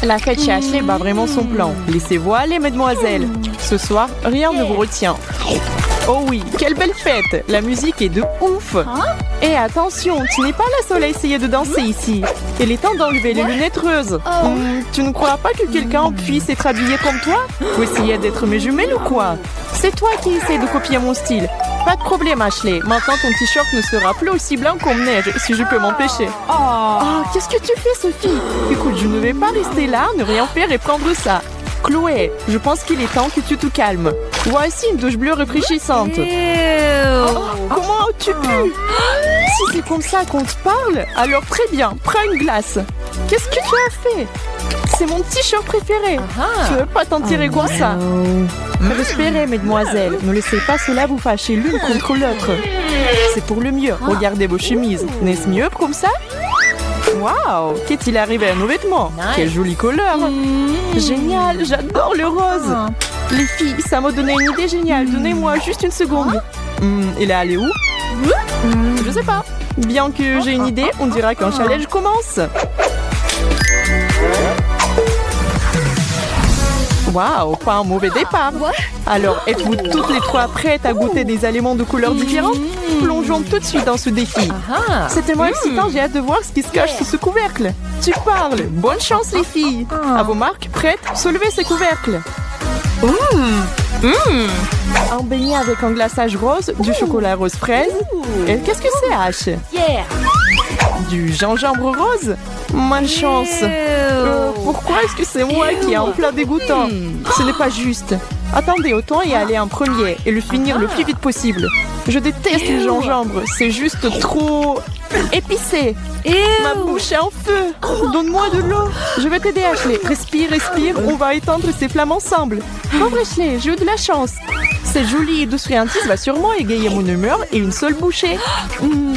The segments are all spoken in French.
La fête chez Ashley bat vraiment son plan. Laissez-vous aller, mesdemoiselles. Ce soir, rien ne vous retient. Oh oui, quelle belle fête! La musique est de ouf! Et attention, tu n'es pas la seule à essayer de danser ici. Il est temps d'enlever les lunettes roses. Tu ne crois pas que quelqu'un puisse être habillé comme toi? Vous essayez d'être mes jumelles ou quoi? C'est toi qui essaies de copier mon style. Pas de problème, Ashley. Maintenant, ton t-shirt ne sera plus aussi blanc comme neige, si je peux m'empêcher. Oh, qu'est-ce que tu fais, Sophie? Écoute, je ne vais pas rester là, ne rien faire et prendre ça. Chloé, je pense qu'il est temps que tu te calmes. Voici une douche bleue rafraîchissante. Comment as-tu pu? Si c'est comme ça qu'on te parle, alors très bien, prends une glace. Qu'est-ce que tu as fait? C'est mon t-shirt préféré. Tu ne veux pas t'en tirer comme ça. Respirez, mesdemoiselles. Ne laissez pas cela vous fâcher l'une contre l'autre. C'est pour le mieux. Regardez vos chemises. N'est-ce mieux comme ça? Waouh! Qu'est-il arrivé à nos vêtements? Quelle jolie couleur! Génial! J'adore le rose! Les filles, ça m'a donné une idée géniale. Donnez-moi juste une seconde. Il est allé où? Je sais pas. Bien que j'ai une idée, on dira qu'un challenge commence. Waouh, pas un mauvais départ. Alors, êtes-vous toutes les trois prêtes à goûter des aliments de couleurs différentes? Plongeons tout de suite dans ce défi. C'est tellement excitant, j'ai hâte de voir ce qui se cache sous ce couvercle. Tu parles. Bonne chance, les filles. À vos marques, prêtes? Soulevez ces couvercles. Un beignet avec un glaçage rose, du chocolat rose fraise. Et qu'est-ce que c'est, H? Du gingembre rose? Malchance. Pourquoi est-ce que c'est moi qui ai un plat dégoûtant? Ce n'est pas juste. Attendez, autant y aller en premier et le finir le plus vite possible. Je déteste le gingembre, c'est juste trop épicé. Ma bouche est en feu. Donne-moi de l'eau. Je vais t'aider, Ashley. Respire, respire, on va éteindre ces flammes ensemble. Pauvre Ashley, j'ai eu de la chance. Cette jolie et douce friandise va sûrement égayer mon humeur et une seule bouchée.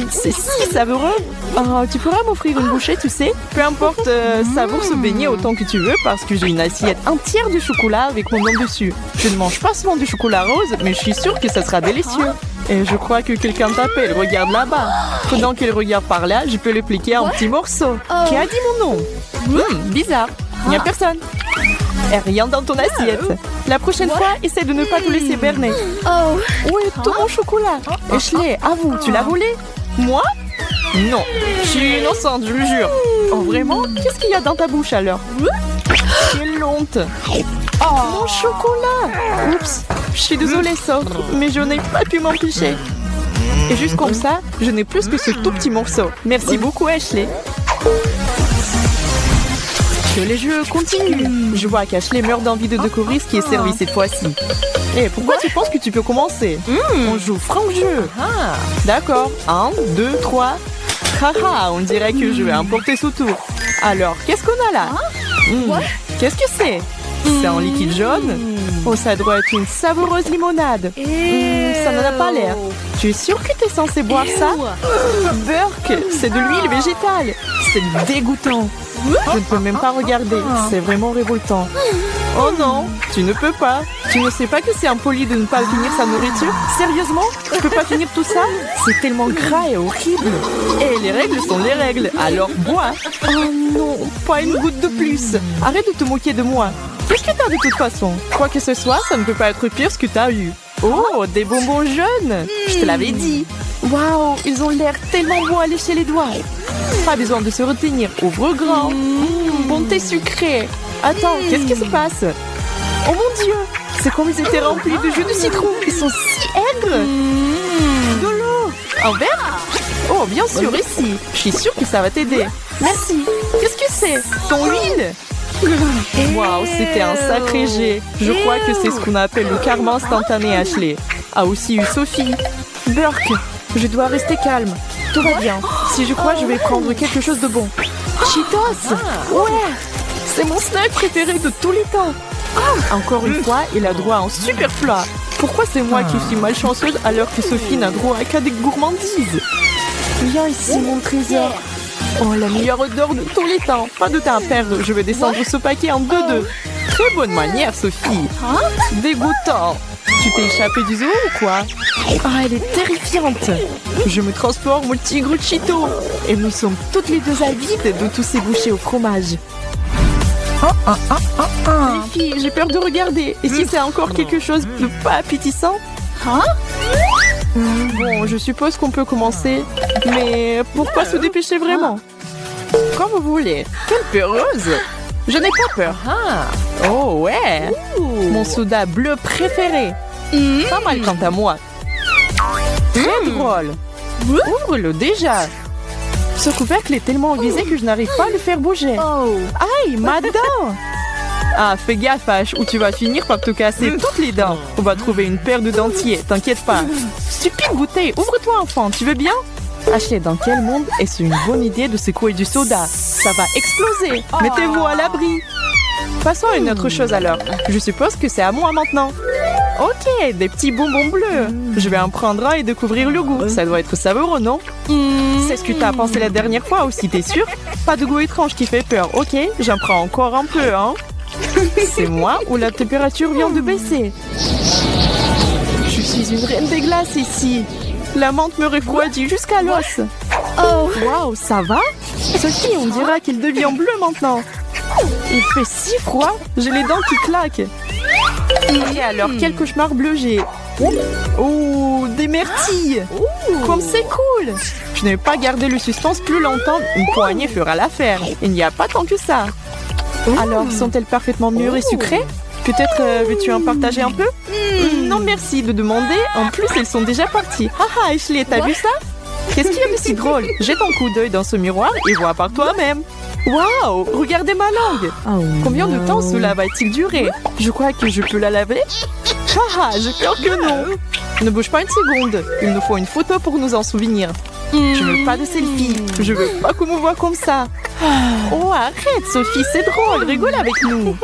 C'est si savoureux. Oh, tu pourras m'offrir une bouchée, tu sais? Peu importe, savoure ce beignet autant que tu veux parce que j'ai une assiette entière de chocolat avec mon nom dessus. Je ne mange pas souvent du chocolat rose, mais je suis sûre que ça sera délicieux. Et je crois que quelqu'un t'appelle, regarde là-bas. Pendant qu'il regarde par là, je peux l'appliquer en petits morceaux. Qui a dit mon nom? Bizarre. Il n'y a personne. Et rien dans ton assiette. La prochaine fois, essaie de ne pas te laisser berner. Où est tout mon chocolat? Ashley, avoue, tu l'as volé? Moi? Non, je suis innocente, je le jure. Oh, vraiment? Qu'est-ce qu'il y a dans ta bouche alors? Quelle honte! Mon chocolat! Oups, je suis désolée, Soph, mais je n'ai pas pu m'empêcher. Et juste comme ça, je n'ai plus que ce tout petit morceau. Merci beaucoup, Ashley. Que les jeux continuent. Je vois qu'Ashley meurt d'envie de découvrir ce qui est servi cette fois-ci. Et pourquoi tu penses que tu peux commencer? On joue franc-jeu. D'accord. 1, 2, 3. Haha, on dirait que je vais emporter ce tour. Alors, qu'est-ce qu'on a là? Qu'est-ce que c'est? C'est un liquide jaune? Oh, ça doit être une savoureuse limonade. Ça n'en a pas l'air. Tu es sûre que tu es censé boire ça? Burk, c'est de l'huile végétale. C'est dégoûtant. Je ne peux même pas regarder. C'est vraiment révoltant. Oh non, tu ne peux pas. Tu ne sais pas que c'est impoli de ne pas finir sa nourriture? Sérieusement? Je peux pas finir tout ça? C'est tellement gras et horrible. Et les règles sont les règles, alors bois. Oh non, pas une goutte de plus. Arrête de te moquer de moi. Qu'est-ce que t'as de toute façon? Quoi que ce soit, ça ne peut pas être pire ce que t'as eu. Oh, des bonbons jaunes. Je te l'avais dit. Waouh, ils ont l'air tellement bons à lécher les doigts. Pas besoin de se retenir. Ouvre grand. Bonté sucrée. Attends, qu'est-ce qui se passe? Oh mon Dieu, c'est comme ils étaient remplis de jus de citron. Ils sont si aigres. De l'eau. Un verre? Oh, bien sûr, ici. Je suis sûre que ça va t'aider. Merci. Qu'est-ce que c'est? Ton huile? Waouh, c'était un sacré jet. Je crois que c'est ce qu'on appelle le karma instantané, Ashley. A aussi eu Sophie. Burk, je dois rester calme. Tout va bien. Si je crois, je vais prendre quelque chose de bon. Cheetos! Ouais! C'est mon snack préféré de tous les temps. Encore une fois, il a droit à un super plat. Pourquoi c'est moi qui suis malchanceuse alors que Sophie n'a droit qu'à des gourmandises? Viens ici, mon trésor. Oh, la meilleure odeur de tous les temps. Pas de temps à perdre, je vais descendre ce paquet en 2-2. Très bonne manière, Sophie. Dégoûtant. Tu t'es échappée du zoo ou quoi? Ah, elle est terrifiante. Je me transforme au tigre Cheeto. Et nous sommes toutes les deux avides de tous ces bouchées au fromage. Les filles, j'ai peur de regarder. Et si c'est encore quelque chose de pas appétissant? Bon, je suppose qu'on peut commencer. Mais pourquoi se dépêcher vraiment? Comme vous voulez. Quelle peureuse! Je n'ai pas peur. Oh ouais! Mon soda bleu préféré. Pas mal quant à moi. Très drôle. Ouvre-le déjà. Ce couvercle est tellement aiguisé que je n'arrive pas à le faire bouger. Aïe, ma dent! Ah, fais gaffe, H, ou tu vas finir par te casser toutes les dents. On va trouver une paire de dentiers, t'inquiète pas. Stupide bouteille, ouvre-toi, enfant, tu veux bien? Ashley, dans quel monde est-ce une bonne idée de secouer du soda? Ça va exploser. Mettez-vous à l'abri. Passons à une autre chose alors. Je suppose que c'est à moi maintenant. Ok, des petits bonbons bleus. Je vais en prendre un et découvrir le goût. Ça doit être savoureux, non? C'est ce que t'as pensé la dernière fois aussi, t'es sûr? Pas de goût étrange qui fait peur. Ok, j'en prends encore un peu, hein? C'est moi ou la température vient de baisser? Je suis une reine des glaces ici. La menthe me refroidit jusqu'à l'os. Waouh, ça va? Sophie, on dira qu'il devient bleu maintenant. Il fait si froid, j'ai les dents qui claquent. Et alors, quel cauchemar bleu j'ai. Oh, des myrtilles. Comme c'est cool. Je n'ai pas gardé le suspense plus longtemps. Une poignée fera l'affaire. Il n'y a pas tant que ça. Alors, sont-elles parfaitement mûres et sucrées? Peut-être veux-tu en partager un peu? Non, merci de demander. En plus, elles sont déjà parties. Haha, Ashley, t'as vu ça? Qu'est-ce qu'il y a de si drôle? Jette un coup d'œil dans ce miroir et vois par toi-même. Waouh, regardez ma langue. Combien de temps cela va-t-il durer? Je crois que je peux la laver. Haha, j'ai peur que non. Ne bouge pas une seconde. Il nous faut une photo pour nous en souvenir. Je veux pas de selfie. Je veux pas qu'on me voit comme ça. Oh, arrête, Sophie, c'est drôle. Rigole avec nous.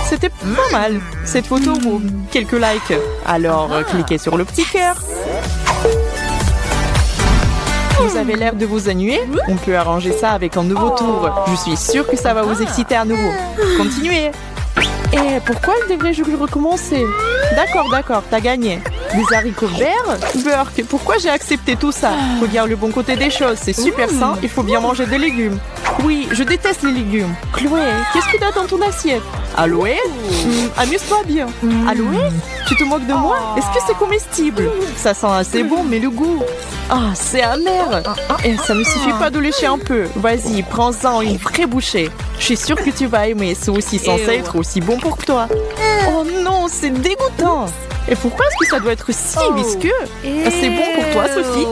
C'était pas mal. Cette photo vaut quelques likes. Alors, cliquez sur le petit cœur. Vous avez l'air de vous ennuyer? On peut arranger ça avec un nouveau tour. Je suis sûre que ça va vous exciter à nouveau. Continuez. Et pourquoi devrais-je recommencer? D'accord, t'as gagné. Des haricots verts? Burk, pourquoi j'ai accepté tout ça? Regarde le bon côté des choses, c'est super sain, il faut bien manger des légumes. Oui, je déteste les légumes. Chloé, qu'est-ce que t'as dans ton assiette? Aloé? Amuse-toi bien. Aloé? Tu te moques de moi? Est-ce que c'est comestible? Ça sent assez bon, mais le goût... Ah, c'est amer. Et ça ne suffit pas de lécher un peu. Vas-y, prends-en une vraie bouchée. Je suis sûre que tu vas aimer. C'est aussi censé être aussi bon pour toi. Oh non, c'est dégoûtant. Et pourquoi est-ce que ça doit être si visqueux? C'est bon pour toi, Sophie?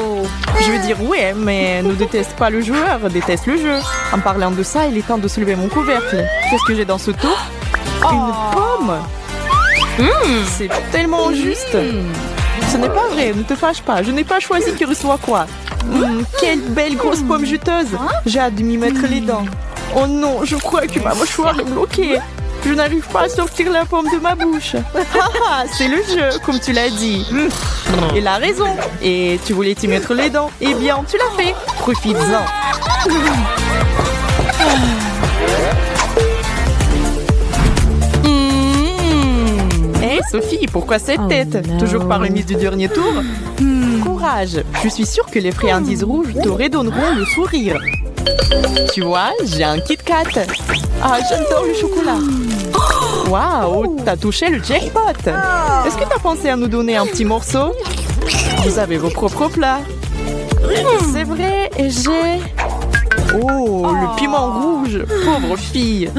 Je veux dire, ouais, mais ne déteste pas le joueur, déteste le jeu. En parlant de ça, il est temps de soulever mon couvercle. Qu'est-ce que j'ai dans ce pot? Une pomme. C'est tellement juste. Ce n'est pas vrai, ne te fâche pas. Je n'ai pas choisi qui reçoit quoi. Quelle belle grosse pomme juteuse. J'ai hâte de m'y mettre les dents. Oh non, je crois que ma mâchoire est bloquée. Je n'arrive pas à sortir la pomme de ma bouche. Haha, c'est le jeu, comme tu l'as dit. Il a raison. Et tu voulais t'y mettre les dents. Eh bien, tu l'as fait. Profites-en. Hé, Sophie, pourquoi cette tête? Toujours pas remise du dernier tour? Courage. Je suis sûre que les friandises rouges te redonneront le sourire. Tu vois, j'ai un Kit Kat. Ah, j'adore le chocolat. Waouh, t'as touché le jackpot. Est-ce que t'as pensé à nous donner un petit morceau? Vous avez vos propres plats. C'est vrai, et j'ai... Oh, le piment rouge. Pauvre fille.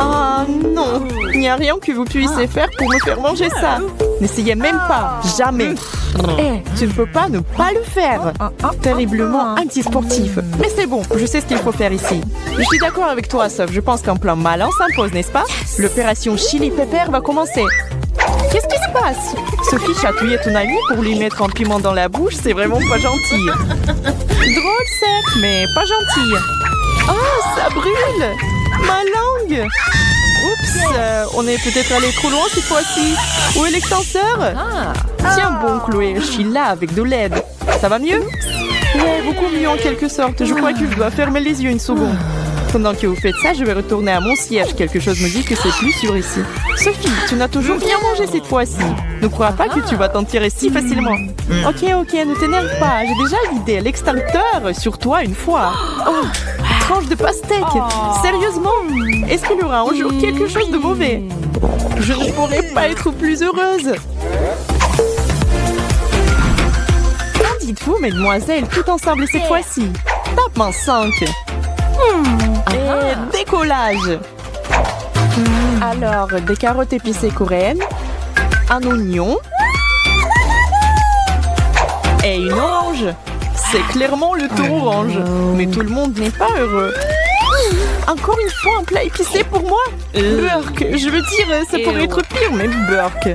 Ah non, il n'y a rien que vous puissiez faire pour me faire manger ça. N'essayez même pas, jamais. Tu ne peux pas ne pas le faire. Terriblement anti-sportif. Mais c'est bon, je sais ce qu'il faut faire ici. Je suis d'accord avec toi, Soph. Je pense qu'un plan malin s'impose, n'est-ce pas? L'opération Chili Pepper va commencer. Qu'est-ce qui se passe? Sophie chatouillait ton ami pour lui mettre un piment dans la bouche, c'est vraiment pas gentil. Drôle, certes, mais pas gentil. Oh, ça brûle! Ma langue! Oups, on est peut-être allé trop loin cette fois-ci. Où est l'extenseur? Tiens bon, Chloé, je suis là avec de l'aide. Ça va mieux? Ouais, beaucoup mieux en quelque sorte. Je crois que je dois fermer les yeux une seconde. Pendant que vous faites ça, je vais retourner à mon siège. Quelque chose me dit que c'est plus sûr ici. Sophie, tu n'as toujours rien mangé cette fois-ci. Ne crois pas que tu vas t'en tirer si facilement. Ok, ne t'énerve pas. J'ai déjà vidé l'extincteur sur toi une fois. Oh, tranche de pastèque. Sérieusement, est-ce qu'il y aura un jour quelque chose de mauvais? Je ne pourrais pas être plus heureuse. Qu'en dites-vous, mesdemoiselles, tout ensemble cette fois-ci? Tape un 5. Et décollage. Alors, des carottes épicées coréennes, un oignon et une orange. C'est clairement le tour orange. Mais tout le monde n'est pas heureux. Encore une fois, un plat épicé pour moi? Burk, je veux dire, ça pourrait être pire, mais Burk.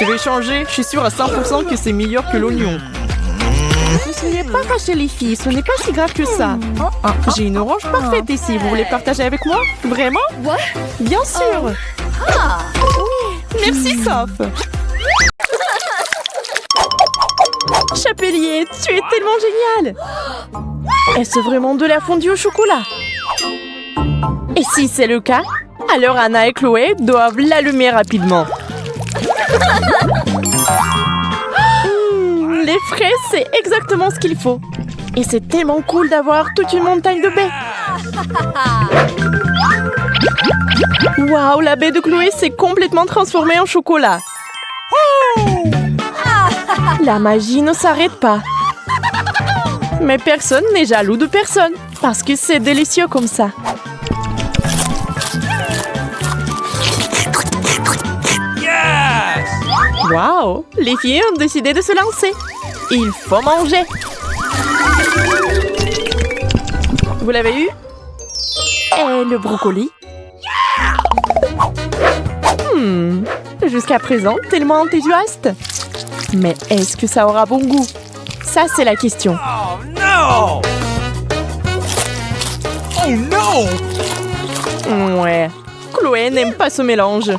Je vais changer, je suis sûre à 100% que c'est meilleur que l'oignon. Ne soyez pas fâchés les filles, ce n'est pas si grave que ça. J'ai une orange parfaite ici, vous voulez partager avec moi? Vraiment? Bien sûr. Merci, Soph. Chapelier, tu es tellement génial. Est-ce vraiment de la fondue au chocolat? Et si c'est le cas, alors Anna et Chloé doivent l'allumer rapidement. Les fraises, c'est exactement ce qu'il faut. Et c'est tellement cool d'avoir toute une montagne de baies. Waouh, la baie de Chloé s'est complètement transformée en chocolat. La magie ne s'arrête pas. Mais personne n'est jaloux de personne, parce que c'est délicieux comme ça. Waouh, les filles ont décidé de se lancer. Il faut manger. Vous l'avez eu? Et le brocoli? Jusqu'à présent, tellement enthousiaste. Mais est-ce que ça aura bon goût? Ça, c'est la question. Oh non! Oh non! Ouais, Chloé n'aime pas ce mélange.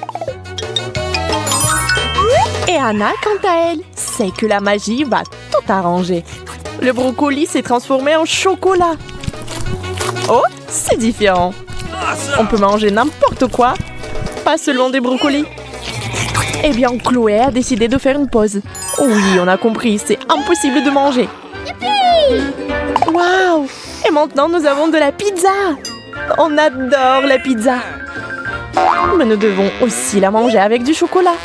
Et Anna, quant à elle, sait que la magie va tout arranger. Le brocoli s'est transformé en chocolat. Oh, c'est différent. On peut manger n'importe quoi, pas seulement des brocolis. Eh bien, Chloé a décidé de faire une pause. Oui, on a compris, c'est impossible de manger. Waouh! Et maintenant, nous avons de la pizza. On adore la pizza. Mais nous devons aussi la manger avec du chocolat.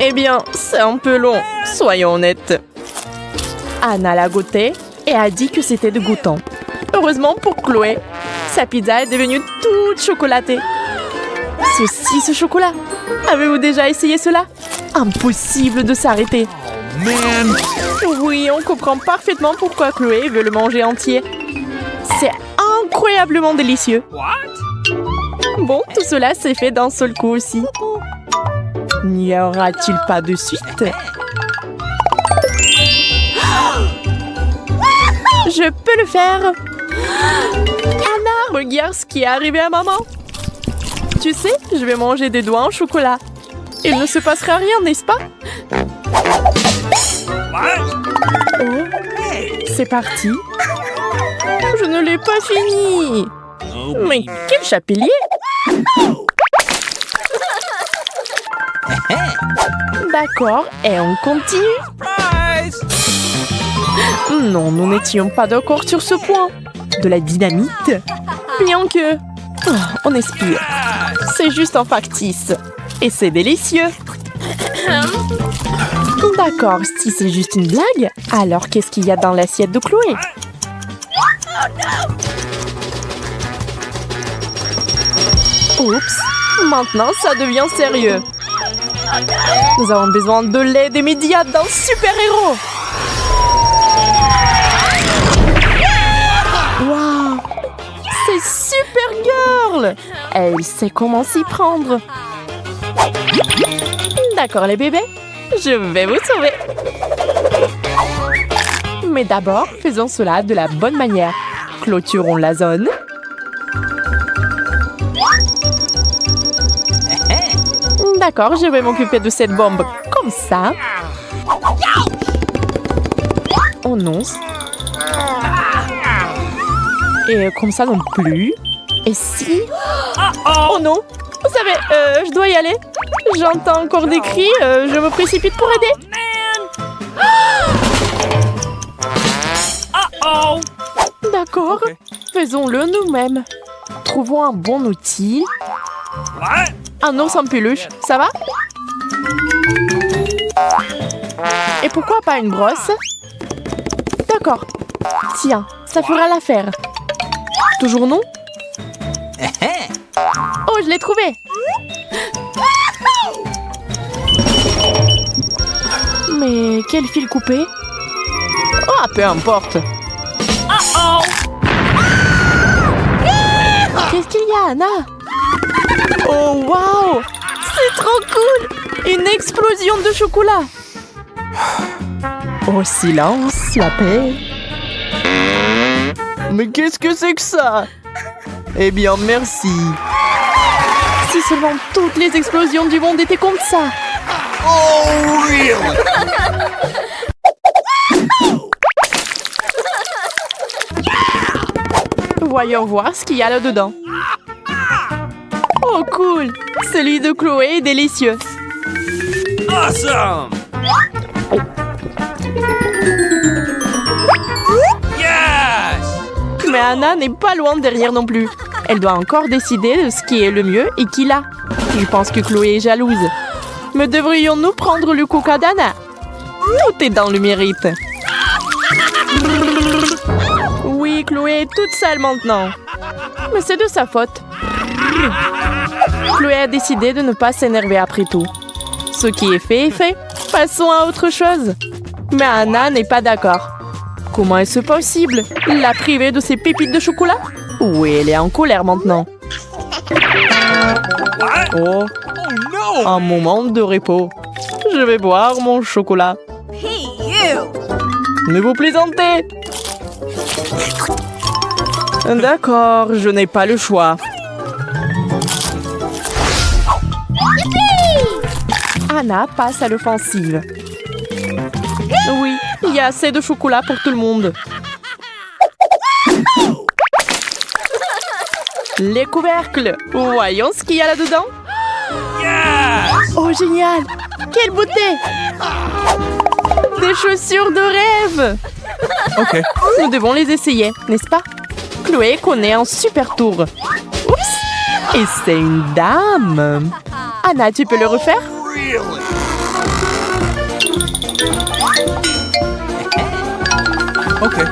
Eh bien, c'est un peu long, soyons honnêtes. Anna l'a goûté et a dit que c'était dégoûtant. Heureusement pour Chloé, sa pizza est devenue toute chocolatée. Saucisse au chocolat. Avez-vous déjà essayé cela? Impossible de s'arrêter. Man! Oui, on comprend parfaitement pourquoi Chloé veut le manger entier. C'est incroyablement délicieux. What? Bon, tout cela s'est fait d'un seul coup aussi. N'y aura-t-il pas de suite? Je peux le faire. Anna, regarde ce qui est arrivé à maman. Tu sais, je vais manger des doigts en chocolat. Il ne se passera rien, n'est-ce pas? What? Oh, c'est parti. Je ne l'ai pas fini. Mais quel chapelier! D'accord, et on continue. Surprise! Non, nous n'étions pas d'accord sur ce point. De la dynamite? Bien que... Oh, on expire. C'est juste en factice. Et c'est délicieux. D'accord, si c'est juste une blague, alors qu'est-ce qu'il y a dans l'assiette de Chloé? Oups, maintenant ça devient sérieux. Nous avons besoin de l'aide immédiate d'un super-héros. Waouh, c'est Supergirl. Elle sait comment s'y prendre. D'accord les bébés, je vais vous sauver. Mais d'abord, faisons cela de la bonne manière. Clôturons la zone. D'accord, je vais m'occuper de cette bombe comme ça. Oh non. Et comme ça non plus. Et si... Oh non. Vous savez, je dois y aller. J'entends encore des cris, je me précipite pour aider. D'accord. Ok. Faisons-le nous-mêmes. Trouvons un bon outil. What? Un ours en peluche, ça va? Et pourquoi pas une brosse? D'accord. Tiens, ça fera l'affaire. Toujours non? Oh, je l'ai trouvé! Mais quel fil coupé? Ah, peu importe. Qu'est-ce qu'il y a, Anna? Oh, waouh! C'est trop cool! Une explosion de chocolat! Oh, silence, la paix! Mais qu'est-ce que c'est que ça? Eh bien, merci! Si seulement toutes les explosions du monde étaient comme ça! Oh, really? Voyons voir ce qu'il y a là-dedans. Oh, cool! Celui de Chloé est délicieux. Awesome! Yes! Mais Anna n'est pas loin derrière non plus. Elle doit encore décider de ce qui est le mieux et qui l'a. Je pense que Chloé est jalouse. Mais devrions-nous prendre le coca d'Anna? Tout est dans le mérite. Oui, Chloé est toute sale maintenant. Mais c'est de sa faute. Chloé a décidé de ne pas s'énerver après tout. Ce qui est fait. Passons à autre chose. Mais Anna n'est pas d'accord. Comment est-ce possible? La priver de ses pépites de chocolat? Oui, elle est en colère maintenant. What? Oh, Oh, no! un moment de repos. Je vais boire mon chocolat. Ne vous plaisantez! D'accord, je n'ai pas le choix. Anna passe à l'offensive. Oui, il y a assez de chocolat pour tout le monde. Les couvercles. Voyons ce qu'il y a là-dedans. Yes! Oh, génial! Quelle beauté! Des chaussures de rêve! Okay. Nous devons les essayer, n'est-ce pas? Chloé connaît un super tour. Oups! Et c'est une dame! Anna, tu peux le refaire? Really? Okay.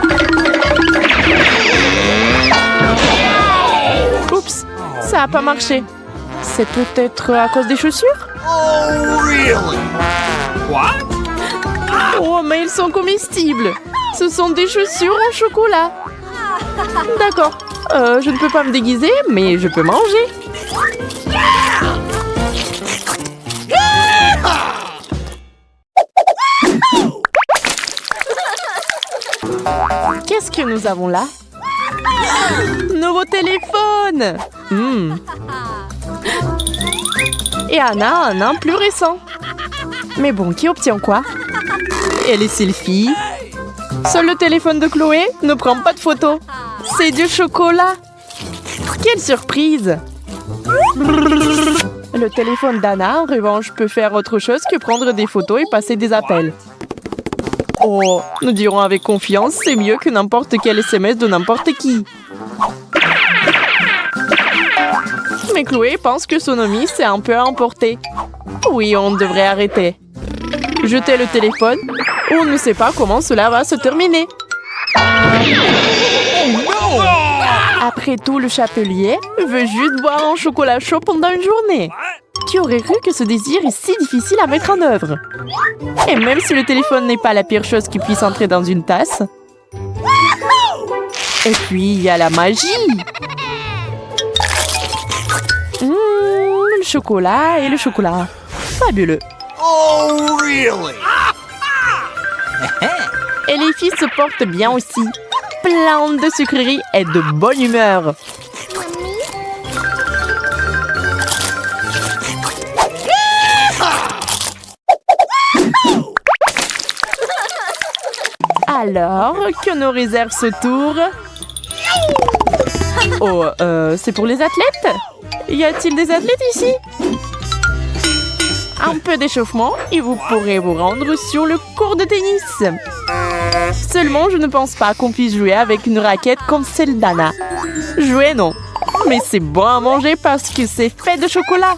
Oups! Ça n'a pas marché. C'est peut-être à cause des chaussures? Oh, really? What? Oh, mais ils sont comestibles! Ce sont des chaussures en chocolat! D'accord. Je ne peux pas me déguiser, mais je peux manger. Qu'est-ce que nous avons là? Nouveau téléphone! Et Anna a un plus récent. Mais bon, qui obtient quoi? Et les selfies? Seul le téléphone de Chloé ne prend pas de photos. C'est du chocolat! Quelle surprise! Le téléphone d'Anna, en revanche, peut faire autre chose que prendre des photos et passer des appels. Oh, nous dirons avec confiance, c'est mieux que n'importe quel SMS de n'importe qui. Mais Chloé pense que son ami s'est un peu emporté. Oui, on devrait arrêter. Jeter le téléphone, on ne sait pas comment cela va se terminer. Oh, no! Après tout, le chapelier veut juste boire un chocolat chaud pendant une journée. Qui aurait cru que ce désir est si difficile à mettre en œuvre? Et même si le téléphone n'est pas la pire chose qui puisse entrer dans une tasse. Et puis, il y a la magie. Le chocolat et le chocolat. Fabuleux. Oh, really? Et les filles se portent bien aussi. Plein de sucreries et de bonne humeur. Alors, que nous réserve ce tour? Oh, c'est pour les athlètes? Y a-t-il des athlètes ici? Un peu d'échauffement et vous pourrez vous rendre sur le court de tennis. Seulement, je ne pense pas qu'on puisse jouer avec une raquette comme celle d'Anna. Jouer, non. Mais c'est bon à manger parce que c'est fait de chocolat.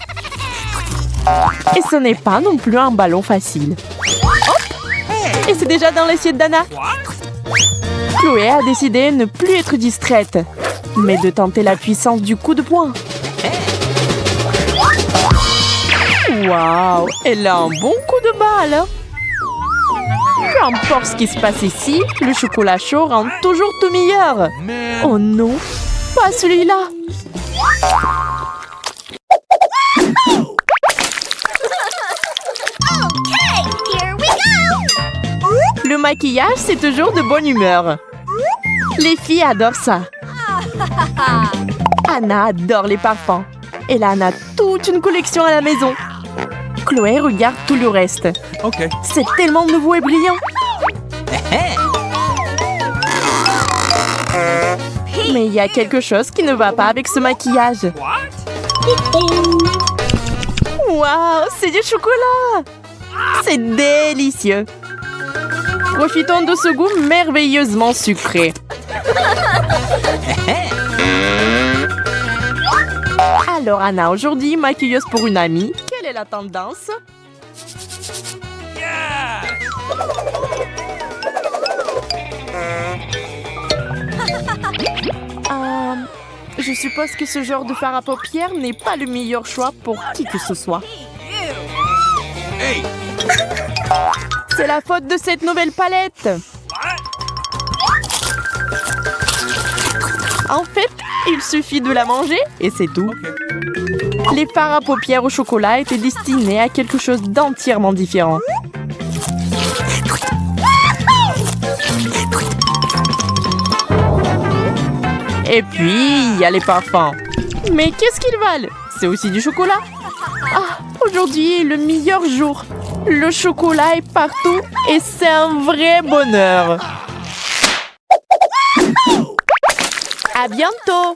Et ce n'est pas non plus un ballon facile. Hop! Et c'est déjà dans l'assiette d'Anna. Chloé a décidé de ne plus être distraite, mais de tenter la puissance du coup de poing. Waouh! Elle a un bon coup de balle. Peu importe ce qui se passe ici, le chocolat chaud rend toujours tout meilleur. Oh non, pas celui-là. Le maquillage, c'est toujours de bonne humeur. Les filles adorent ça. Anna adore les parfums. Et là, Anna a toute une collection à la maison. Chloé regarde tout le reste. OK. C'est tellement nouveau et brillant. Mais il y a quelque chose qui ne va pas avec ce maquillage. Waouh, c'est du chocolat! C'est délicieux. Profitons de ce goût merveilleusement sucré. Alors Anna, aujourd'hui, maquilleuse pour une amie. Quelle est la tendance? Je suppose que ce genre de fard à paupières n'est pas le meilleur choix pour qui que ce soit. Hey! C'est la faute de cette nouvelle palette. En fait, il suffit de la manger et c'est tout. OK. Les fards à paupières au chocolat étaient destinés à quelque chose d'entièrement différent. Et puis, il y a les parfums. Mais qu'est-ce qu'ils valent? C'est aussi du chocolat. Ah, aujourd'hui est le meilleur jour. Le chocolat est partout et c'est un vrai bonheur. À bientôt!